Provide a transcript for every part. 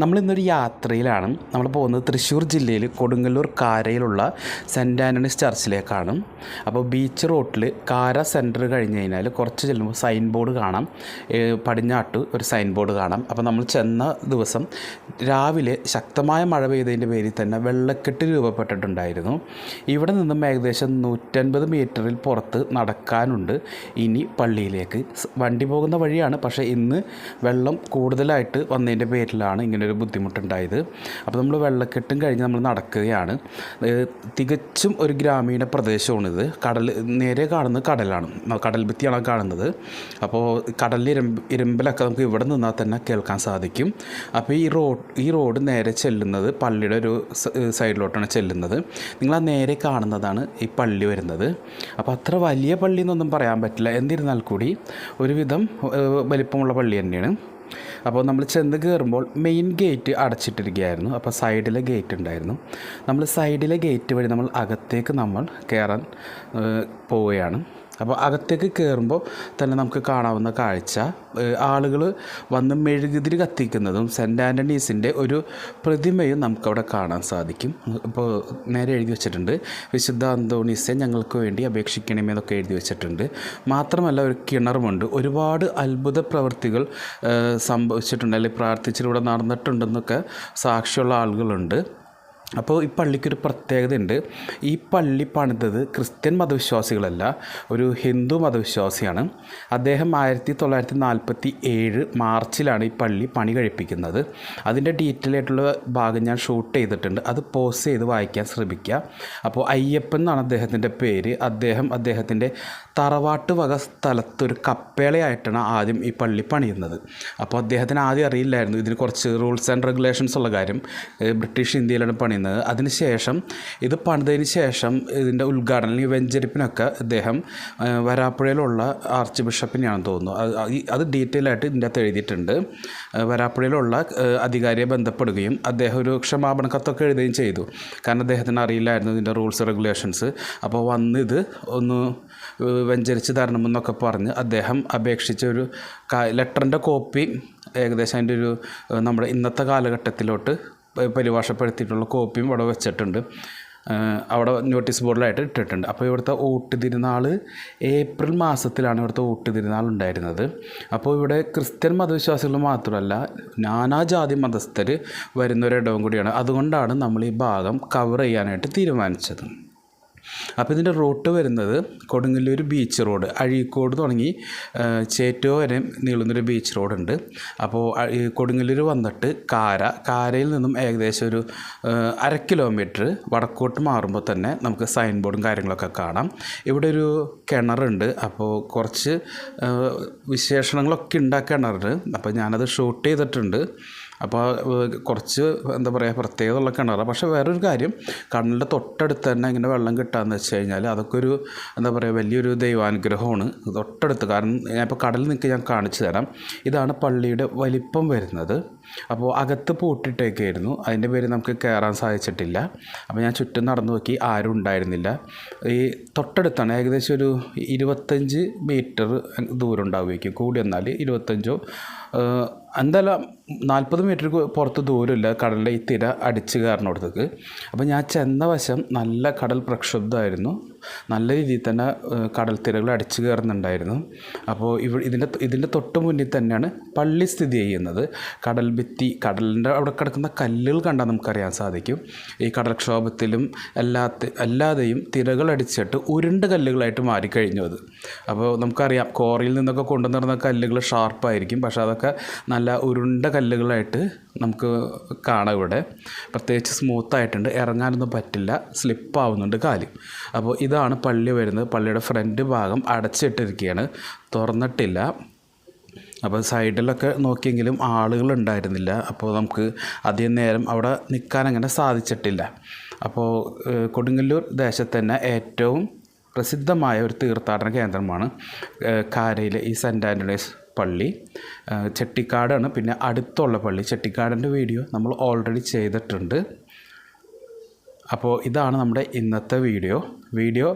നമ്മളിന്നൊരു യാത്രയിലാണ്. നമ്മൾ പോകുന്നത് തൃശ്ശൂർ ജില്ലയിൽ കൊടുങ്ങല്ലൂർ കാരയിലുള്ള സെൻറ്റ് ആൻ്റണീസ് ചർച്ചിലേക്കാണ്. അപ്പോൾ ബീച്ച് റോട്ടിൽ കാര സെൻറ്റർ കഴിഞ്ഞ് കഴിഞ്ഞാൽ കുറച്ച് ചെല്ലുമ്പോൾ സൈൻ ബോർഡ് കാണാം, പടിഞ്ഞാട്ട് ഒരു സൈൻ ബോർഡ് കാണാം. അപ്പോൾ നമ്മൾ ചെന്ന ദിവസം രാവിലെ ശക്തമായ മഴ പെയ്തതിൻ്റെ പേരിൽ തന്നെ വെള്ളക്കെട്ട് രൂപപ്പെട്ടിട്ടുണ്ടായിരുന്നു. ഇവിടെ നിന്നും ഏകദേശം 150 മീറ്ററിൽ പുറത്ത് നടക്കാനുണ്ട് ഇനി പള്ളിയിലേക്ക്. വണ്ടി പോകുന്ന വഴിയാണ്, പക്ഷേ ഇന്ന് വെള്ളം കൂടുതലായിട്ട് വന്നതിൻ്റെ പേരിലാണ് ഇങ്ങനെ ഒരു ബുദ്ധിമുട്ടുണ്ടായത്. അപ്പോൾ നമ്മൾ വെള്ളക്കെട്ടും കഴിഞ്ഞ് നമ്മൾ നടക്കുകയാണ്. തികച്ചും ഒരു ഗ്രാമീണ പ്രദേശമാണിത്. നേരെ കാണുന്നത് കടലാണ്, കടൽ ഭിത്തിയാണ് കാണുന്നത്. അപ്പോൾ കടലിൽ ഇരമ്പലൊക്കെ നമുക്ക് ഇവിടെ നിന്നാൽ തന്നെ കേൾക്കാൻ സാധിക്കും. അപ്പോൾ ഈ റോഡ് നേരെ ചെല്ലുന്നത് പള്ളിയുടെ ഒരു സൈഡിലോട്ടാണ് ചെല്ലുന്നത്. നിങ്ങൾ ആ നേരെ കാണുന്നതാണ് ഈ പള്ളി വരുന്നത്. അപ്പോൾ അത്ര വലിയ പള്ളി എന്നൊന്നും പറയാൻ പറ്റില്ല, എന്നിരുന്നാൽ കൂടി ഒരുവിധം വലിപ്പമുള്ള പള്ളി തന്നെയാണ്. അപ്പോൾ നമ്മൾ ചെന്ന് കയറുമ്പോൾ മെയിൻ ഗേറ്റ് അടച്ചിട്ടിരിക്കുകയായിരുന്നു. അപ്പോൾ സൈഡിലെ ഗേറ്റ് ഉണ്ടായിരുന്നു. നമ്മൾ സൈഡിലെ ഗേറ്റ് വഴി നമ്മൾ അകത്തേക്ക് കയറാൻ പോവുകയാണ്. അപ്പോൾ അകത്തേക്ക് കയറുമ്പോൾ തന്നെ നമുക്ക് കാണാവുന്ന കാഴ്ച, ആളുകൾ വന്ന് മെഴുകുതിരി കത്തിക്കുന്നതും സെൻറ്റ് ആൻ്റണീസിൻ്റെ ഒരു പ്രതിമയും നമുക്കവിടെ കാണാൻ സാധിക്കും. ഇപ്പോൾ നേരെ എഴുതി വെച്ചിട്ടുണ്ട്, വിശുദ്ധ അന്തോണീസെ ഞങ്ങൾക്ക് വേണ്ടി അപേക്ഷിക്കണമെന്നൊക്കെ എഴുതി വെച്ചിട്ടുണ്ട്. മാത്രമല്ല ഒരു കിണറുമുണ്ട്. ഒരുപാട് അത്ഭുത പ്രവൃത്തികൾ സംഭവിച്ചിട്ടുണ്ട്, അല്ലെങ്കിൽ പ്രാർത്ഥിച്ചിലൂടെ നടന്നിട്ടുണ്ടെന്നൊക്കെ സാക്ഷിയുള്ള ആളുകളുണ്ട്. അപ്പോൾ ഈ പള്ളിക്കൊരു പ്രത്യേകതയുണ്ട്. ഈ പള്ളി പണിതത് ക്രിസ്ത്യൻ മതവിശ്വാസികളല്ല, ഒരു ഹിന്ദു മതവിശ്വാസിയാണ്. അദ്ദേഹം 1947 മാർച്ചിലാണ് ഈ പള്ളി പണി കഴിപ്പിക്കുന്നത്. അതിൻ്റെ ഡീറ്റെയിൽ ആയിട്ടുള്ള ഭാഗം ഞാൻ ഷൂട്ട് ചെയ്തിട്ടുണ്ട്, അത് പോസ്റ്റ് ചെയ്ത് വായിക്കാൻ ശ്രമിക്കുക. അപ്പോൾ അയ്യപ്പൻ എന്നാണ് അദ്ദേഹത്തിൻ്റെ പേര്. അദ്ദേഹത്തിൻ്റെ തറവാട്ട് വക സ്ഥലത്തൊരു കപ്പേളയായിട്ടാണ് ആദ്യം ഈ പള്ളി പണിയുന്നത്. അപ്പോൾ അദ്ദേഹത്തിന് ആദ്യം അറിയില്ലായിരുന്നു ഇതിന് കുറച്ച് റൂൾസ് ആൻഡ് റെഗുലേഷൻസ് ഉള്ള കാര്യം. ബ്രിട്ടീഷ് ഇന്ത്യയിലാണ് പണിയുന്നത്. അതിനുശേഷം ഇത് പണിതതിന് ശേഷം ഇതിൻ്റെ ഉദ്ഘാടനം അല്ലെങ്കിൽ വെഞ്ചരിപ്പിനൊക്കെ അദ്ദേഹം വരാപ്പുഴയിലുള്ള ആർച്ച് ബിഷപ്പിനെയാണെന്ന് തോന്നുന്നു, അത് ഡീറ്റെയിൽ ആയിട്ട് ഇതിൻ്റെ അകത്ത് എഴുതിയിട്ടുണ്ട്. വരാപ്പുഴയിലുള്ള അധികാരിയെ ബന്ധപ്പെടുകയും അദ്ദേഹം ഒരു ക്ഷമാപണ കത്തൊക്കെ എഴുതുകയും ചെയ്തു. കാരണം അദ്ദേഹത്തിന് അറിയില്ലായിരുന്നു ഇതിൻ്റെ റൂൾസ് റെഗുലേഷൻസ്. അപ്പോൾ വന്ന് ഇത് ഒന്ന് വെഞ്ചരിച്ച് തരണമെന്നൊക്കെ പറഞ്ഞ് അദ്ദേഹം അപേക്ഷിച്ച ഒരു ലെറ്ററിൻ്റെ കോപ്പി ഏകദേശം അതിൻ്റെ ഒരു നമ്മുടെ ഇന്നത്തെ കാലഘട്ടത്തിലോട്ട് പരിഭാഷപ്പെടുത്തിയിട്ടുള്ള കോപ്പിയും ഇവിടെ വെച്ചിട്ടുണ്ട്. അവിടെ നോട്ടീസ് ബോർഡിലായിട്ട് ഇട്ടിട്ടുണ്ട്. അപ്പോൾ ഇവിടുത്തെ ഊട്ടുതിരുനാൾ ഏപ്രിൽ മാസത്തിലാണ് ഇവിടുത്തെ ഊട്ടുതിരുനാൾ ഉണ്ടായിരുന്നത്. അപ്പോൾ ഇവിടെ ക്രിസ്ത്യൻ മതവിശ്വാസികൾ മാത്രമല്ല നാനാജാതി മതസ്ഥർ വരുന്നൊരിടവും കൂടിയാണ്. അതുകൊണ്ടാണ് നമ്മൾ ഈ ഭാഗം കവർ ചെയ്യാനായിട്ട് തീരുമാനിച്ചത്. അപ്പോൾ ഇതിൻ്റെ റൂട്ട് വരുന്നത് കൊടുങ്ങല്ലൂർ ബീച്ച് റോഡ്, അഴീക്കോട് തുടങ്ങി ചേറ്റോ വരെ നീളുന്നൊരു ബീച്ച് റോഡുണ്ട്. അപ്പോൾ കൊടുങ്ങല്ലൂർ വന്നിട്ട് കാരയിൽ നിന്നും ഏകദേശം ഒരു 1/2 കിലോമീറ്റർ വടക്കോട്ട് മാറുമ്പോൾ തന്നെ നമുക്ക് സൈൻ ബോർഡും കാര്യങ്ങളൊക്കെ കാണാം. ഇവിടെ ഒരു കിണറുണ്ട്. അപ്പോൾ കുറച്ച് വിശേഷണങ്ങളൊക്കെ ഉണ്ട് ആ കിണറിന്. അപ്പോൾ ഞാനത് ഷൂട്ട് ചെയ്തിട്ടുണ്ട്. അപ്പോൾ കുറച്ച് എന്താ പറയുക പ്രത്യേകതയുള്ള കിണറാണ്. പക്ഷേ വേറൊരു കാര്യം, കടലിൻ്റെ തൊട്ടടുത്ത് തന്നെ ഇങ്ങനെ വെള്ളം കിട്ടാമെന്ന് വെച്ച് കഴിഞ്ഞാൽ അതൊക്കെ ഒരു എന്താ പറയുക വലിയൊരു ദൈവാനുഗ്രഹമാണ്. തൊട്ടടുത്ത്, കാരണം ഞാനിപ്പോൾ കടലിൽ നിൽക്കുക ഞാൻ കാണിച്ചു തരാം. ഇതാണ് പള്ളിയുടെ വലിപ്പം വരുന്നത്. അപ്പോൾ അകത്ത് പൂട്ടിട്ടേക്കായിരുന്നു, അതിൻ്റെ പേര് നമുക്ക് കയറാൻ സാധിച്ചിട്ടില്ല. അപ്പോൾ ഞാൻ ചുറ്റും നടന്നു നോക്കി, ആരും ഉണ്ടായിരുന്നില്ല. ഈ തൊട്ടടുത്താണ്, ഏകദേശം ഒരു 25 മീറ്റർ ദൂരം ഉണ്ടാവുമായിരിക്കും, കൂടി എന്നാൽ 25 എന്തായാലും 40 മീറ്റർ പുറത്ത് ദൂരമില്ല കടലിൻ്റെ ഈ തിര അടിച്ച് കയറുന്നിടത്തേക്ക്. അപ്പോൾ ഞാൻ ചെന്ന വശം നല്ല കടൽ പ്രക്ഷുബ്ധമായിരുന്നു, നല്ല രീതിയിൽ തന്നെ കടൽ തിരകൾ അടിച്ച് കയറുന്നുണ്ടായിരുന്നു. അപ്പോൾ ഇതിൻ്റെ തൊട്ട് മുന്നിൽ തന്നെയാണ് പള്ളി സ്ഥിതി ചെയ്യുന്നത്. കടൽ ഭിത്തി, കടലിൻ്റെ അവിടെ കിടക്കുന്ന കല്ലുകൾ കണ്ടാൽ നമുക്കറിയാൻ സാധിക്കും. ഈ കടൽക്ഷോഭത്തിലും അല്ലാതെയും തിരകൾ അടിച്ചിട്ട് ഉരുണ്ട കല്ലുകളായിട്ട് മാറിക്കഴിഞ്ഞു അത്. അപ്പോൾ നമുക്കറിയാം കോറിയിൽ നിന്നൊക്കെ കൊണ്ടുവന്നിരുന്ന കല്ലുകൾ ഷാർപ്പായിരിക്കും, പക്ഷേ അതൊക്കെ നല്ല ഉരുണ്ട കല്ലുകളായിട്ട് നമുക്ക് കാണാം. ഇവിടെ പ്രത്യേകിച്ച് സ്മൂത്തായിട്ടുണ്ട്, ഇറങ്ങാനൊന്നും പറ്റില്ല, സ്ലിപ്പാവുന്നുണ്ട് കാല്. അപ്പോൾ ഇതാണ് പള്ളി വരുന്നത്. പള്ളിയുടെ ഫ്രണ്ട് ഭാഗം അടച്ചിട്ടിരിക്കുകയാണ്, തുറന്നിട്ടില്ല. അപ്പോൾ സൈഡിലൊക്കെ നോക്കിയെങ്കിലും ആളുകളുണ്ടായിരുന്നില്ല. അപ്പോൾ നമുക്ക് അധികം നേരം അവിടെ നിൽക്കാൻ അങ്ങനെ സാധിച്ചിട്ടില്ല. അപ്പോൾ കൊടുങ്ങല്ലൂർ ദേശത്ത് തന്നെ ഏറ്റവും പ്രസിദ്ധമായ ഒരു തീർത്ഥാടന കേന്ദ്രമാണ് കാരയിലെ ഈ സെൻറ്റ് ആൻ്റണീസ് പള്ളി. ചെട്ടിക്കാടാണ് പിന്നെ അടുത്തുള്ള പള്ളി. ചെട്ടിക്കാടിൻ്റെ വീഡിയോ നമ്മൾ ഓൾറെഡി ചെയ്തിട്ടുണ്ട്. അപ്പോൾ ഇതാണ് നമ്മുടെ ഇന്നത്തെ വീഡിയോ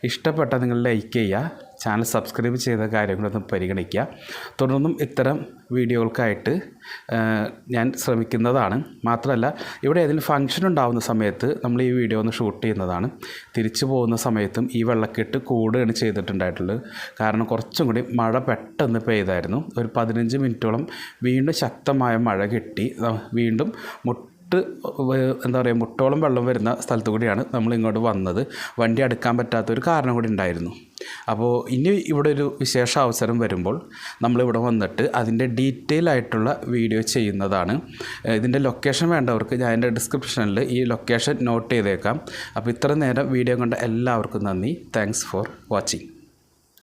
ഇഷ്ടപ്പെട്ടാൽ നിങ്ങൾ ലൈക്ക് ചെയ്യുക, ചാനൽ സബ്സ്ക്രൈബ് ചെയ്ത കാര്യങ്ങളൊന്ന് പരിഗണിക്കുക. തുടർന്നും ഇത്തരം വീഡിയോകൾക്കായിട്ട് ഞാൻ ശ്രമിക്കുന്നതാണ്. മാത്രമല്ല ഇവിടെ ഏതെങ്കിലും ഫംഗ്ഷൻ ഉണ്ടാകുന്ന സമയത്ത് നമ്മൾ ഈ വീഡിയോ ഒന്ന് ഷൂട്ട് ചെയ്യുന്നതാണ്. തിരിച്ചു പോകുന്ന സമയത്തും ഈ വെള്ളക്കെട്ട് കൂടുകയാണ് ചെയ്തിട്ടുണ്ടായിട്ടുള്ളത്. കാരണം കുറച്ചും കൂടി മഴ പെട്ടെന്ന് പെയ്തായിരുന്നു. ഒരു 15 മിനിറ്റോളം വീണ്ടും ശക്തമായ മഴ കിട്ടി. വീണ്ടും എന്താ പറയുക, മുട്ടോളം വെള്ളം വരുന്ന സ്ഥലത്തു കൂടിയാണ് നമ്മൾ ഇങ്ങോട്ട് വന്നത്. വണ്ടി അടുക്കാൻ പറ്റാത്തൊരു കാരണം കൂടി ഉണ്ടായിരുന്നു. അപ്പോൾ ഇനി ഇവിടെ ഒരു വിശേഷ അവസരം വരുമ്പോൾ നമ്മളിവിടെ വന്നിട്ട് അതിൻ്റെ ഡീറ്റെയിൽ ആയിട്ടുള്ള വീഡിയോ ചെയ്യുന്നതാണ്. ഇതിൻ്റെ ലൊക്കേഷൻ വേണ്ടവർക്ക് ഞാൻ എൻ്റെ ഡിസ്ക്രിപ്ഷനിൽ ഈ ലൊക്കേഷൻ നോട്ട് ചെയ്തേക്കാം. അപ്പോൾ ഇത്ര നേരം വീഡിയോ കണ്ട എല്ലാവർക്കും നന്ദി. Thanks for watching.